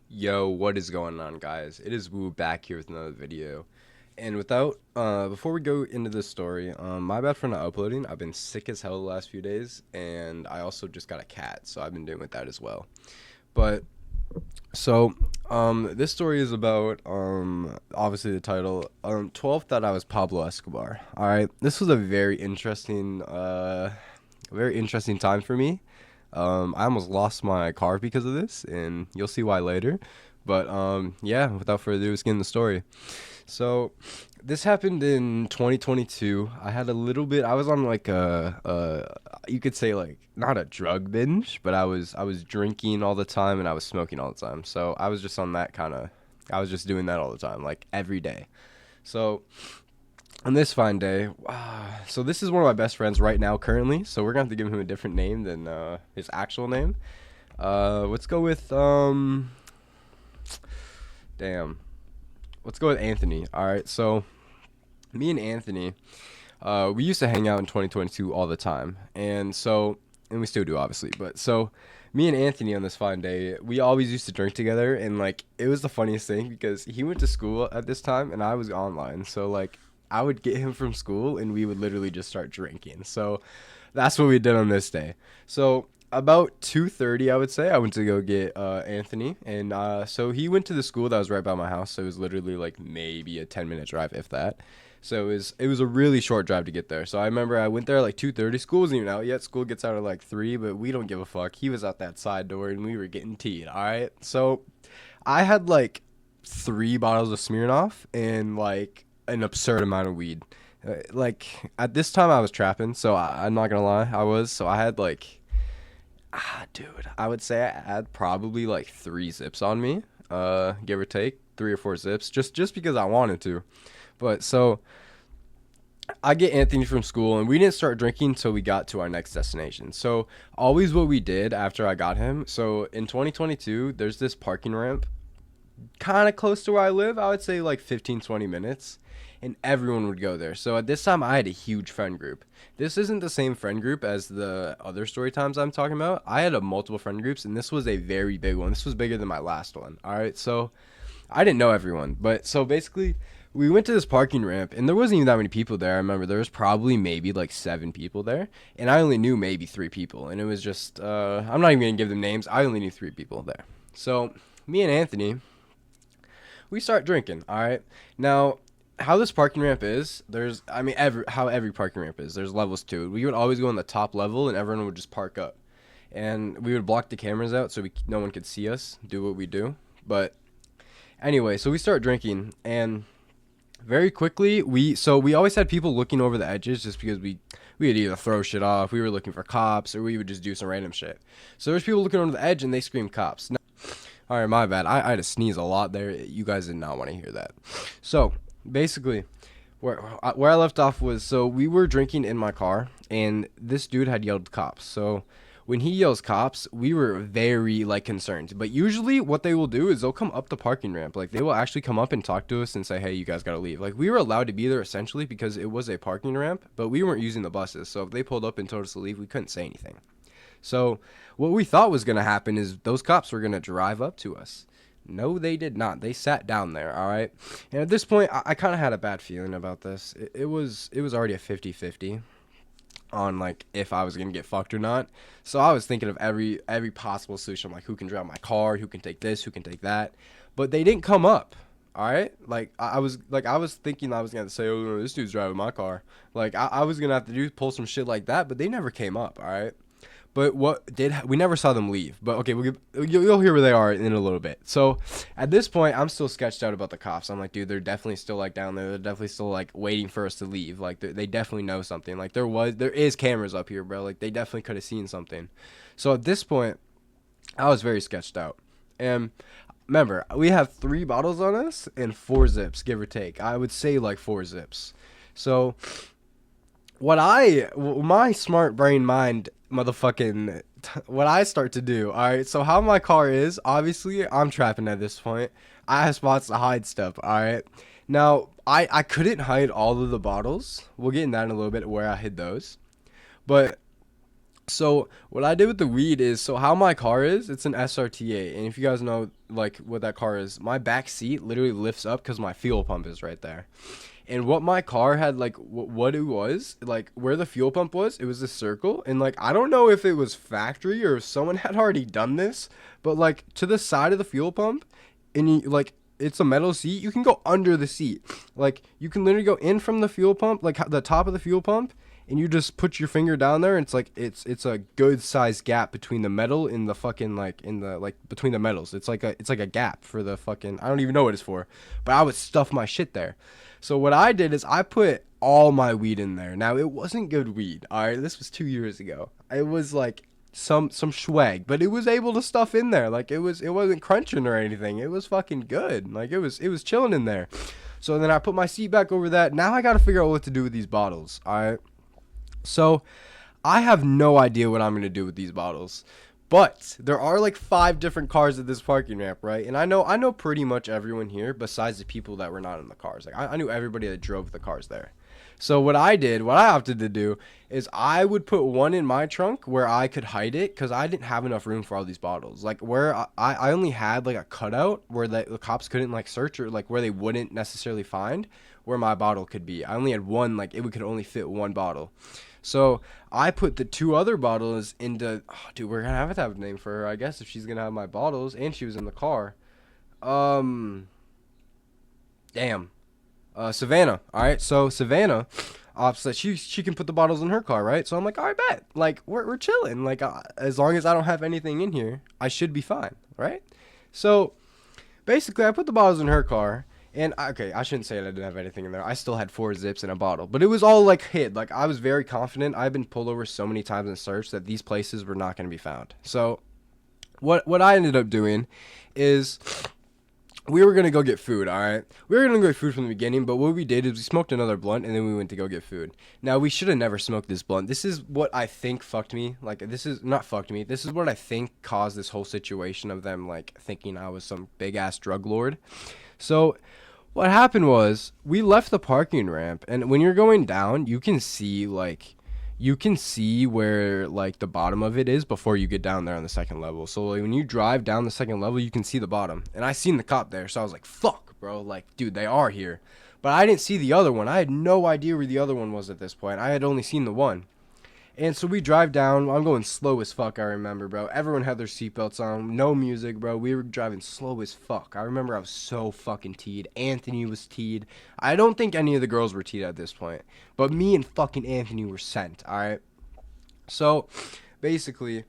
Yo, what is going on, guys? It is Woo back here with another video. And before we go into this story, my bad for not uploading. I've been sick as hell the last few days, and I also just got a cat, so I've been dealing with that as well. But, this story is about, obviously the title, 12 Thought I Was Pablo Escobar. Alright, this was a very interesting time for me. I almost lost my car because of this, and you'll see why later. But yeah, without further ado, let's get in the story. So this happened in 2022. I had a little bit. I was on like you could say like not a drug binge, but I was drinking all the time and I was smoking all the time. So I was just on that kind of. I was just doing that all the time, like every day. So on this fine day, so this is one of my best friends right now, currently. So we're gonna have to give him a different name than his actual name. Let's go with damn. Let's go with Anthony. All right. So me and Anthony, we used to hang out in 2022 all the time, and we still do, obviously. But so me and Anthony on this fine day, we always used to drink together, and like it was the funniest thing because he went to school at this time and I was online. So like I would get him from school and we would literally just start drinking. So that's what we did on this day. So about 2:30, I would say, I went to go get Anthony, and so he went to the school that was right by my house. So it was literally like maybe a 10-minute drive, if that. So it was a really short drive to get there. So I remember I went there like 2:30. School wasn't even out yet. School gets out at like 3, but we don't give a fuck. He was out that side door and we were getting teed. All right. So I had like 3 bottles of Smirnoff and like an absurd amount of weed. Like at this time I was trapping, so I'm not gonna lie, I was. So I had like, dude, I would say I had probably like 3 zips on me, give or take 3 or 4 zips, just because I wanted to. But so I get Anthony from school, and we didn't start drinking until we got to our next destination. So always what we did after I got him. So in 2022, there's this parking ramp kind of close to where I live. I would say like 15, 20 minutes. And everyone would go there. So at this time, I had a huge friend group. This isn't the same friend group as the other story times I'm talking about. I had a multiple friend groups, and this was a very big one. This was bigger than my last one. All right. So I didn't know everyone. But so basically, we went to this parking ramp, and there wasn't even that many people there. I remember there was probably maybe like 7 people there. And I only knew maybe 3 people. And it was just, I'm not even going to give them names. I only knew 3 people there. So me and Anthony, we start drinking. All right. Now, how this parking ramp is, I mean, how every parking ramp is, there's levels to it. We would always go on the top level, and everyone would just park up. And we would block the cameras out so no one could see us do what we do. But anyway, so we start drinking, and very quickly, we always had people looking over the edges just because we would either throw shit off, we were looking for cops, or we would just do some random shit. So there's people looking over the edge, and they scream cops. Now, all right, my bad. I had to sneeze a lot there. You guys did not want to hear that. So basically, where I left off was, so we were drinking in my car, and this dude had yelled cops. So when he yells cops, we were very like concerned. But usually, what they will do is they'll come up the parking ramp. Like they will actually come up and talk to us and say, "Hey, you guys gotta leave." Like we were allowed to be there essentially because it was a parking ramp, but we weren't using the buses. So if they pulled up and told us to leave, we couldn't say anything. So what we thought was gonna happen is those cops were gonna drive up to us. No, they did not. They sat down there, all right? And at this point, I kind of had a bad feeling about this. It was already a 50-50 on like if I was going to get fucked or not. So I was thinking of every possible solution, like who can drive my car, who can take this, who can take that. But they didn't come up. All right? Like I was thinking I was going to say, "Oh, no, this dude's driving my car." Like I was going to have to pull some shit like that, but they never came up, all right? But we never saw them leave. But okay, you'll hear where they are in a little bit. So at this point, I'm still sketched out about the cops. I'm like, dude, they're definitely still like down there. They're definitely still like waiting for us to leave. Like they definitely know something. Like there is cameras up here, bro. Like they definitely could have seen something. So at this point, I was very sketched out. And remember, we have 3 bottles on us and 4 zips, give or take. I would say like 4 zips. So my smart brain mind motherfucking what I start to do. All right, so how my car is, obviously I'm trapping at this point. I have spots to hide stuff. All right, now I couldn't hide all of the bottles. We'll get in that in a little bit where I hid those. But So what I did with the weed is, so how my car is, it's an SRT8, and if you guys know like what that car is, my back seat literally lifts up because my fuel pump is right there. And what my car had, like what it was, like where the fuel pump was, it was a circle, and like I don't know if it was factory or if someone had already done this, but like to the side of the fuel pump, and you like it's a metal seat, you can go under the seat, like you can literally go in from the fuel pump, like the top of the fuel pump, and you just put your finger down there, and it's like it's a good sized gap between the metal and the fucking like in the like between the metals. It's like a gap for the fucking, I don't even know what it's for, but I would stuff my shit there. So what I did is I put all my weed in there. Now it wasn't good weed. All right, this was 2 years ago. It was like some swag, but it was able to stuff in there. Like it wasn't crunching or anything. It was fucking good. Like it was chilling in there. So then I put my seat back over that. Now I got to figure out what to do with these bottles. All right. So I have no idea what I'm going to do with these bottles. But there are like 5 different cars at this parking ramp, right? And I know pretty much everyone here besides the people that were not in the cars. Like I knew everybody that drove the cars there. So what I opted to do is I would put one in my trunk where I could hide it because I didn't have enough room for all these bottles. Like where I only had like a cutout where the cops couldn't like search, or like where they wouldn't necessarily find where my bottle could be. I only had one, like it could only fit one bottle. So I put the 2 other bottles into. Oh, dude, we're gonna have to have a name for her, I guess, if she's gonna have my bottles, and she was in the car. Um, damn. Savannah. All right, so Savannah, said she can put the bottles in her car, right? So I'm like, all right, bet. Like we're chilling. Like as long as I don't have anything in here, I should be fine, right? So basically, I put the bottles in her car. And okay, I shouldn't say that I didn't have anything in there. I still had 4 zips in a bottle, but it was all like hid. Like I was very confident. I've been pulled over so many times and searched that these places were not going to be found. So what I ended up doing is we were gonna go get food. All right, we were gonna go get food from the beginning, but what we did is we smoked another blunt and then we went to go get food. Now we should have never smoked this blunt. This is what I think fucked me. Like this is not fucked me. This is what I think caused this whole situation of them like thinking I was some big ass drug lord. So what happened was we left the parking ramp, and when you're going down, you can see where like the bottom of it is before you get down there on the second level. So like, when you drive down the second level, you can see the bottom. And I seen the cop there, so I was like, "Fuck, bro! Like, dude, they are here." But I didn't see the other one. I had no idea where the other one was at this point. I had only seen the one. And so we drive down. I'm going slow as fuck, I remember, bro. Everyone had their seatbelts on. No music, bro. We were driving slow as fuck. I remember I was so fucking teed. Anthony was teed. I don't think any of the girls were teed at this point. But me and fucking Anthony were sent, alright? So, basically,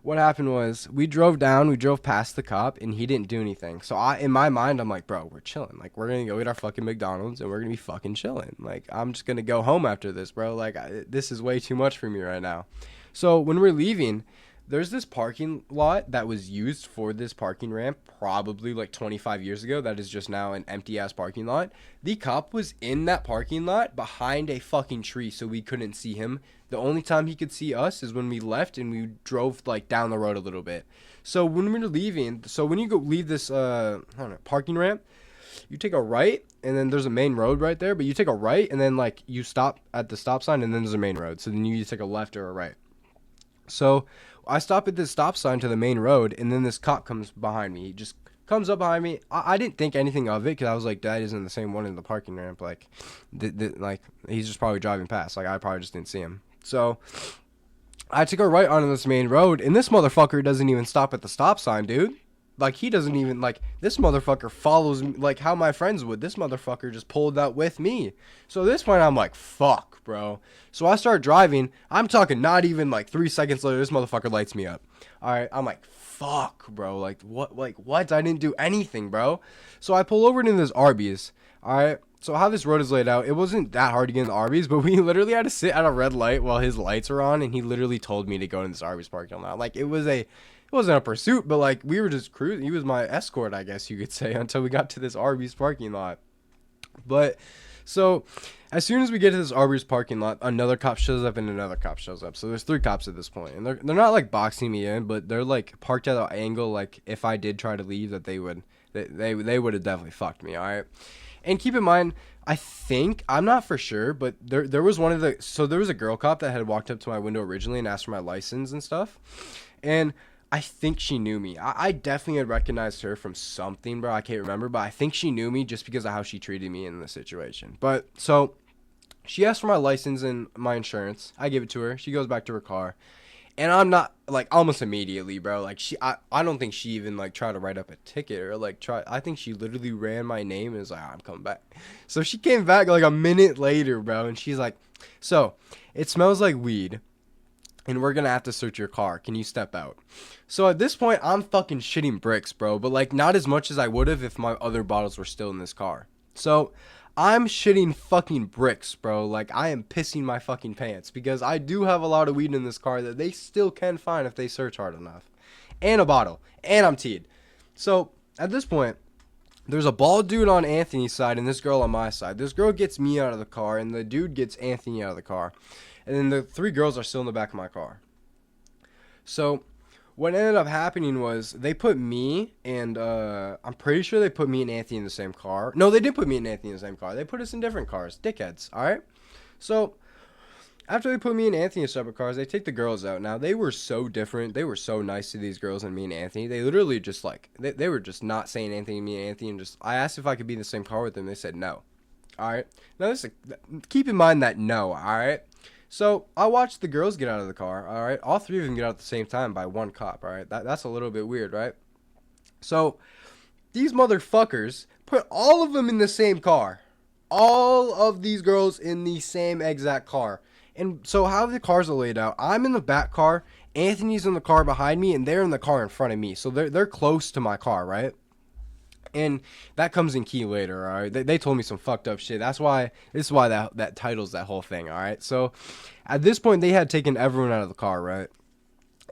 what happened was we drove down, we drove past the cop, and he didn't do anything. So in my mind, I'm like, bro, we're chilling. Like, we're gonna go eat our fucking McDonald's, and we're gonna be fucking chilling. Like, I'm just gonna go home after this, bro. Like, this is way too much for me right now. So when we're leaving, there's this parking lot that was used for this parking ramp probably like 25 years ago that is just now an empty ass parking lot. The cop was in that parking lot behind a fucking tree, so we couldn't see him. The only time he could see us is when we left and we drove like down the road a little bit. So when we were leaving, so when you go leave this I don't know, parking ramp, you take a right, and then there's a main road right there, but you take a right and then like you stop at the stop sign, and then there's a main road. So then you either take a left or a right. So I stop at this stop sign to the main road, and then this cop comes behind me. He just comes up behind me. I didn't think anything of it because I was like, that isn't the same one in the parking ramp. Like, like he's just probably driving past. Like, I probably just didn't see him. So I took a right onto this main road, and this motherfucker doesn't even stop at the stop sign, dude. Like, he doesn't even, like, this motherfucker follows me, like, how my friends would. This motherfucker just pulled out with me. So at this point, I'm like, fuck, bro. So I start driving. I'm talking not even, like, 3 seconds later, this motherfucker lights me up. All right, I'm like, fuck, bro. Like, what? I didn't do anything, bro. So I pull over into this Arby's. All right, so how this road is laid out, it wasn't that hard to get in the Arby's, but we literally had to sit at a red light while his lights are on, and he literally told me to go in this Arby's parking lot. Like, it wasn't a pursuit, but like we were just cruising. He was my escort, I guess you could say, until we got to this Arby's parking lot. But So, as soon as we get to this Arby's parking lot, another cop shows up and another cop shows up. So there's 3 cops at this point, and they're not like boxing me in, but they're like parked at an angle. Like if I did try to leave, that they would have definitely fucked me. All right, and keep in mind, I think I'm not for sure, but there was there was a girl cop that had walked up to my window originally and asked for my license and stuff, and I think she knew me. I definitely had recognized her from something, bro. I can't remember, but I think she knew me just because of how she treated me in the situation. But so she asked for my license and my insurance. I give it to her. She goes back to her car. And I'm not like almost immediately, bro. Like I don't think she even like tried to write up a ticket or like try. I think she literally ran my name and was like, I'm coming back. So she came back like a minute later, bro. And she's like, so it smells like weed and we're gonna have to search your car. Can you step out? So at this point, I'm fucking shitting bricks, bro. But like not as much as I would have if my other bottles were still in this car. So I'm shitting fucking bricks, bro. Like I am pissing my fucking pants because I do have a lot of weed in this car that they still can find if they search hard enough. And a bottle. And I'm teed. So at this point, there's a bald dude on Anthony's side and this girl on my side. This girl gets me out of the car and the dude gets Anthony out of the car. And then the 3 girls are still in the back of my car. So what ended up happening was they put me and I'm pretty sure they put me and Anthony in the same car. No, they didn't put me and Anthony in the same car. They put us in different cars. Dickheads, all right? So after they put me and Anthony in separate cars, they take the girls out. Now, they were so different. They were so nice to these girls and me and Anthony. They literally just like, they were just not saying anything to me and Anthony. And just, I asked if I could be in the same car with them. They said no. All right? Now, keep in mind that no, all right? So I watched the girls get out of the car, all right? All 3 of them get out at the same time by 1 cop, all right? That's a little bit weird, right? So these motherfuckers put all of them in the same car. All of these girls in the same exact car. And so how the cars are laid out, I'm in the back car, Anthony's in the car behind me, and they're in the car in front of me. So they're close to my car, right? And that comes in key later, all right? They told me some fucked up shit. This is why that titles that whole thing, all right? So at this point, they had taken everyone out of the car, right?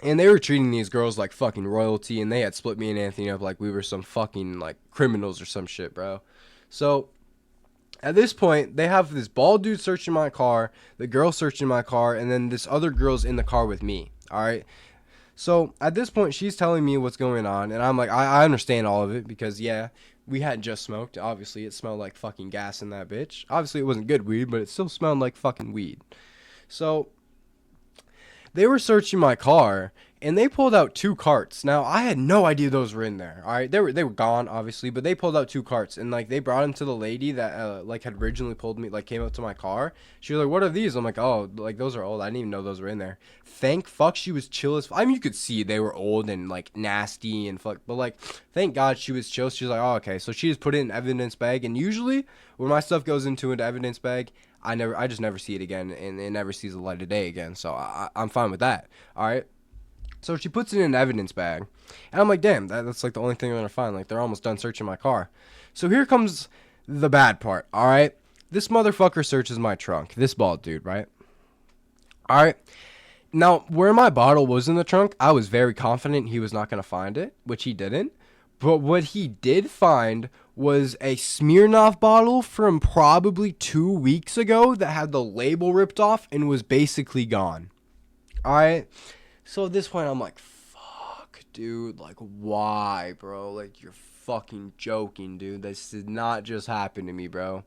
And they were treating these girls like fucking royalty, and they had split me and Anthony up like we were some fucking, like, criminals or some shit, bro. So at this point, they have this bald dude searching my car, the girl searching my car, and then this other girl's in the car with me, all right? So at this point, she's telling me what's going on, and I'm like, I understand all of it because, yeah, we had just smoked. Obviously, it smelled like fucking gas in that bitch. Obviously, it wasn't good weed, but it still smelled like fucking weed. So they were searching my car, and they pulled out 2 carts. Now, I had no idea those were in there, all right? They were gone, obviously, but they pulled out 2 carts, and, like, they brought them to the lady that, like, had originally pulled me, like, came up to my car. She was like, what are these? I'm like, oh, like, those are old. I didn't even know those were in there. Thank fuck she was chill as... I mean, you could see they were old and, like, nasty and fuck, but, like, thank God she was chill. She was like, oh, okay. So she just put it in an evidence bag, and usually when my stuff goes into an evidence bag, I just never see it again, and it never sees the light of day again, so I'm fine with that, all right? So she puts it in an evidence bag, and I'm like, damn, that's like the only thing I'm gonna find. Like, they're almost done searching my car. So here comes the bad part, all right? This motherfucker searches my trunk, this bald dude, right? All right. Now, where my bottle was in the trunk, I was very confident he was not gonna find it, which he didn't. But what he did find was a Smirnoff bottle from probably 2 weeks ago that had the label ripped off and was basically gone. All right. So at this point, I'm like, fuck, dude. Like, why, bro? Like, you're fucking joking, dude. This did not just happen to me, bro.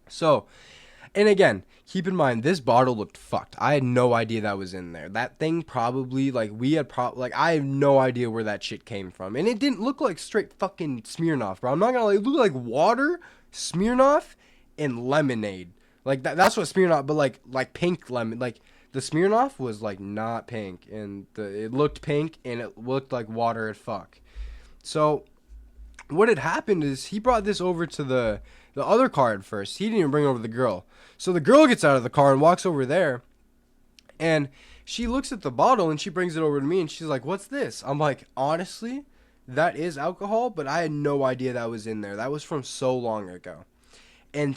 So, and again, keep in mind, this bottle looked fucked. I had no idea that was in there. That thing probably, like, I have no idea where that shit came from. And it didn't look like straight fucking Smirnoff, bro. I'm not gonna lie. It looked like water, Smirnoff, and lemonade. Like, that's what Smirnoff, but, like pink lemon, like... The Smirnoff was, like, not pink, and it looked pink, and it looked like water as fuck. So, what had happened is he brought this over to the other car at first. He didn't even bring over the girl. So, the girl gets out of the car and walks over there, and she looks at the bottle, and she brings it over to me, and she's like, what's this? I'm like, honestly, that is alcohol, but I had no idea that was in there. That was from so long ago. And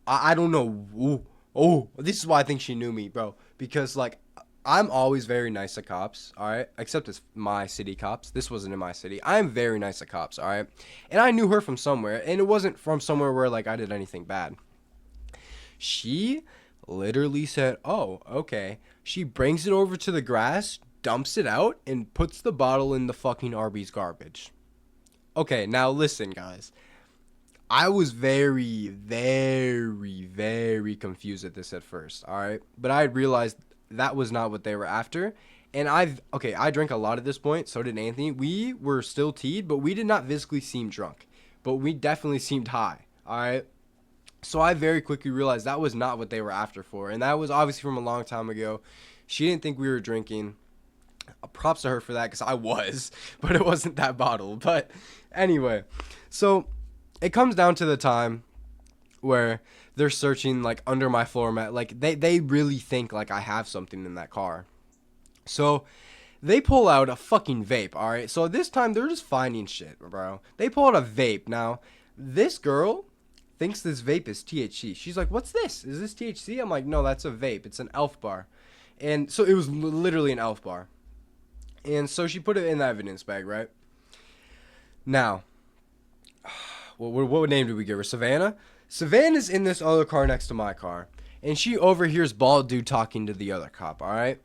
I don't know. Oh, this is why I think she knew me, bro. Because, like, I'm always very nice to cops, all right? Except it's my city cops. This wasn't in my city. I'm very nice to cops, all right? And I knew her from somewhere, and it wasn't from somewhere where, like, I did anything bad. She literally said, "Oh, okay." She brings it over to the grass, dumps it out, and puts the bottle in the fucking Arby's garbage. Okay, now listen, guys. I was very, very, very confused at this at first, all right? But I had realized that was not what they were after. And I drank a lot at this point, so did Anthony. We were still teed, but we did not physically seem drunk. But we definitely seemed high, all right? So I very quickly realized that was not what they were after for. And that was obviously from a long time ago. She didn't think we were drinking. Props to her for that, because I was, but it wasn't that bottle. But anyway, so it comes down to the time where they're searching like under my floor mat. Like they really think like I have something in that car. So they pull out a fucking vape, all right? So this time they're just finding shit, bro. They pull out a vape. Now, this girl thinks this vape is THC. She's like, "What's this? Is this THC?" I'm like, "No, that's a vape. It's an Elf bar." And so it was literally an Elf bar. And so she put it in the evidence bag, right? Now, what name did we give her? Savannah? Savannah's in this other car next to my car. And she overhears bald dude talking to the other cop, all right?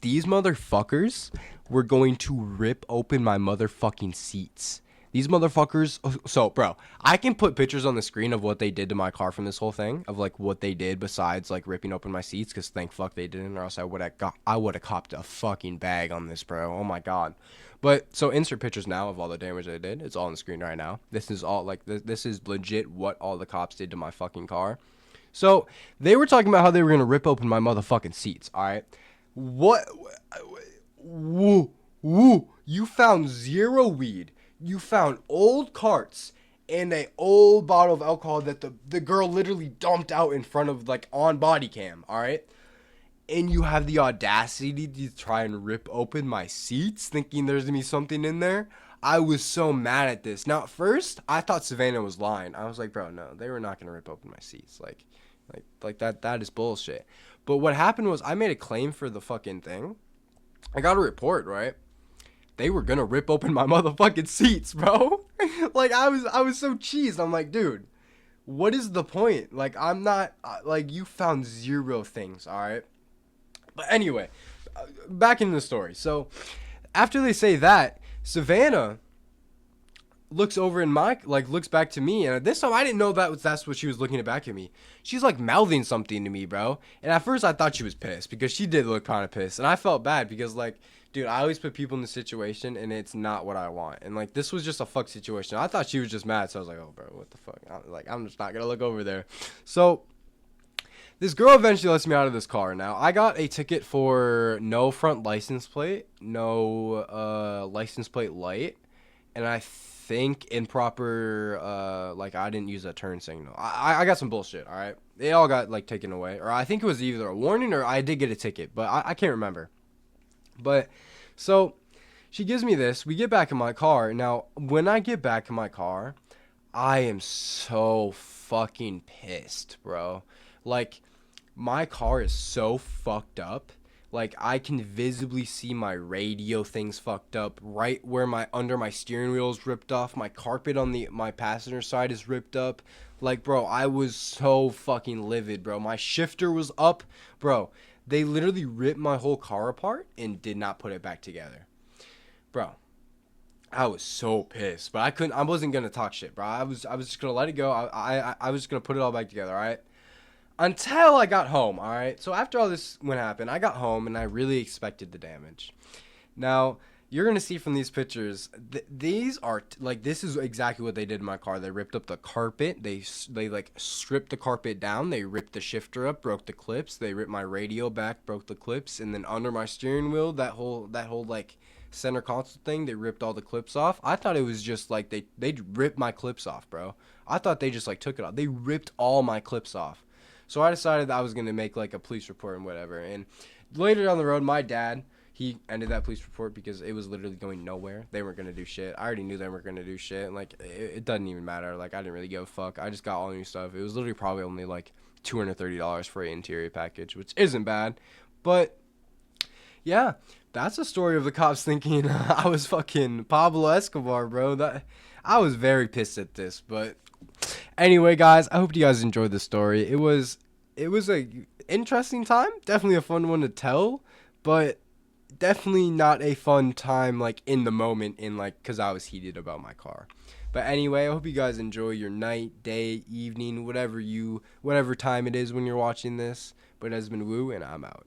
These motherfuckers were going to rip open my motherfucking seats. These motherfuckers. So, bro, I can put pictures on the screen of what they did to my car from this whole thing, of like what they did besides like ripping open my seats, because thank fuck they didn't, or else I would have copped a fucking bag on this, bro. Oh my god. But so insert pictures now of all the damage they did. It's all on the screen right now. This is all like this is legit what all the cops did to my fucking car. So they were talking about how they were gonna rip open my motherfucking seats. All right. What? Woo, woo. You found zero weed. You found old carts and a old bottle of alcohol that the girl literally dumped out in front of, like, on body cam, all right? And you have the audacity to try and rip open my seats thinking there's going to be something in there? I was so mad at this. Now, at first, I thought Savannah was lying. I was like, bro, no, they were not going to rip open my seats. Like that is bullshit. But what happened was I made a claim for the fucking thing. I got a report, right? They were gonna rip open my motherfucking seats, bro. Like, I was so cheesed. I'm like, dude, what is the point? Like, I'm not, like, you found zero things, all right? But anyway, back into the story. So, after they say that, Savannah looks over in my, like, looks back to me, and this time I didn't know that's what she was looking back at me. She's like mouthing something to me, bro. And at first I thought she was pissed, because she did look kind of pissed, and I felt bad because, like, dude, I always put people in the situation, and it's not what I want. And, like, this was just a fuck situation. I thought she was just mad, so I was like, oh, bro, what the fuck? I'm just not gonna look over there. So this girl eventually lets me out of this car. Now, I got a ticket for no front license plate, no license plate light, and I think improper, like, I didn't use a turn signal. I got some bullshit, all right? They all got, like, taken away. Or I think it was either a warning or I did get a ticket, but I can't remember. But, so, she gives me this. We get back in my car. Now, when I get back in my car, I am so fucking pissed, bro. Like, my car is so fucked up. Like, I can visibly see my radio things fucked up. Right where under my steering wheel is ripped off. My carpet on my passenger side is ripped up. Like, bro, I was so fucking livid, bro. My shifter was up. Bro, they literally ripped my whole car apart and did not put it back together. Bro, I was so pissed. But I wasn't going to talk shit, bro. I was just going to let it go. I was just going to put it all back together, all right? Until I got home, all right? So after all this happened, I got home, and I really expected the damage. Now, you're going to see from these pictures, these are, like, this is exactly what they did in my car. They ripped up the carpet. They like, stripped the carpet down. They ripped the shifter up, broke the clips. They ripped my radio back, broke the clips. And then under my steering wheel, that whole like, center console thing, they ripped all the clips off. I thought it was just, like, they ripped my clips off, bro. I thought they just, like, took it off. They ripped all my clips off. So I decided that I was going to make, like, a police report and whatever. And later down the road, my dad, he ended that police report because it was literally going nowhere. They weren't going to do shit. I already knew they weren't going to do shit. And, like, it doesn't even matter. Like, I didn't really give a fuck. I just got all new stuff. It was literally probably only, like, $230 for an interior package, which isn't bad. But, yeah, that's the story of the cops thinking I was fucking Pablo Escobar, bro. I was very pissed at this, but Anyway, guys, I hope you guys enjoyed the story. It was a interesting time, definitely a fun one to tell, but definitely not a fun time like in the moment in like cuz I was heated about my car. But anyway, I hope you guys enjoy your night, day, evening, whatever time it is when you're watching this. But it has been Woo and I'm out.